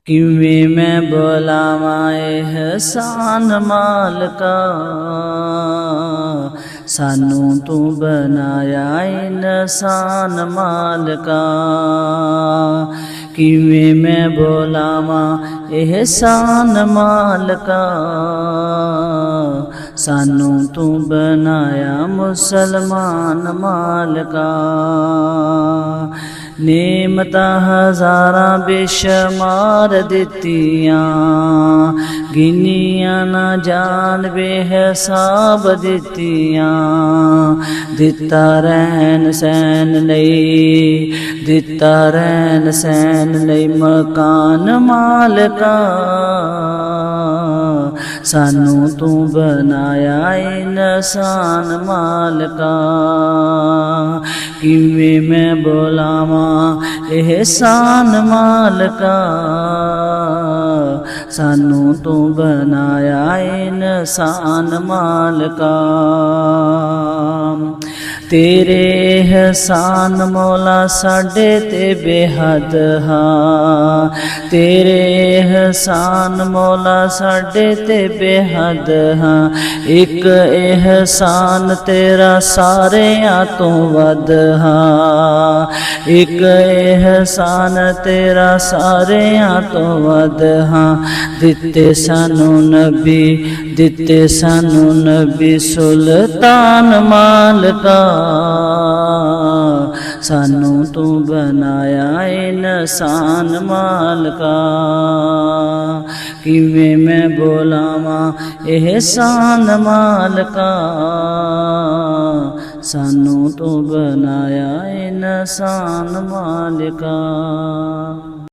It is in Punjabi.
ਕਿਵੇਂ ਮੈਂ ਬੁਲਾਵਾਂ ਇਹਸਾਨ ਮਾਲਕਾ, ਸਾਨੂੰ ਤੂੰ ਬਣਾਇਆ ਇਨਸਾਨ ਮਾਲਕਾ। ਕਿਵੇਂ ਮੈਂ ਬੁਲਾਵਾਂ ਇਹਸਾਨ ਮਾਲਕਾ, ਸਾਨੂੰ ਤੂੰ ਬਣਾਇਆ ਮੁਸਲਮਾਨ ਮਾਲਕਾ। ਨੇਮਤਾਂ ਹਜ਼ਾਰਾਂ ਬੇਸ਼ੁਮਾਰ ਦਿੱਤੀਆਂ, ਗਿਣੀਆਂ ਨਾ ਜਾਣ ਬੇਹਿਸਾਬ ਦਿੱਤੀਆਂ। ਦਿੱਤਾ ਰਹਿਣ ਸਹਿਣ ਲਈ, ਦਿੱਤਾ ਰਹਿਣ ਸਹਿਣ ਲਈ ਮਕਾਨ ਮਾਲਕਾ, ਸਾਨੂੰ ਤੂੰ ਬਣਾਇਆ ਇਨਸਾਨ ਮਾਲਕਾ। ਕਿਵੇਂ ਮੈਂ ਬੁਲਾਵਾਂ ਇਹਸਾਨ ਮਾਲਕਾ, ਸਾਨੂੰ ਤੂੰ ਬਣਾਇਆ ਇਨਸਾਨ ਮਾਲਕਾ। ਤੇਰੇ ਇਹਸਾਨ ਮੌਲਾ ਸਾਡੇ ਤੇ ਬੇਹੱਦ ਹਾਂ, ਤੇਰੇ ਇਹਸਾਨ ਮੌਲਾ ਸਾਡੇ ਤੇ ਬੇਹੱਦ ਹਾਂ। ਇੱਕ ਇਹਸਾਨ ਤੇਰਾ ਸਾਰਿਆਂ ਤੋਂ ਵੱਧ ਹਾਂ, ਇੱਕ ਇਹਸਾਨ ਤੇਰਾ ਸਾਰਿਆਂ ਤੋਂ ਵੱਧ ਹਾਂ। ਦਿੱਤੇ ਸਾਨੂੰ ਨਬੀ, ਦਿੱਤੇ ਸਾਨੂੰ ਨਬੀ ਸੁਲਤਾਨ ਮਾਲਕਾ, ਸਾਨੂੰ ਤੂੰ ਬਣਾਇਆ ਇਨਸਾਨ ਮਾਲਕਾ। ਕਿਵੇਂ ਮੈਂ ਬੁਲਾਵਾਂ ਇਹਸਾਨ ਮਾਲਕਾ, ਸਾਨੂੰ ਤੂੰ ਬਣਾਇਆ ਇਨਸਾਨ ਮਾਲਕਾ।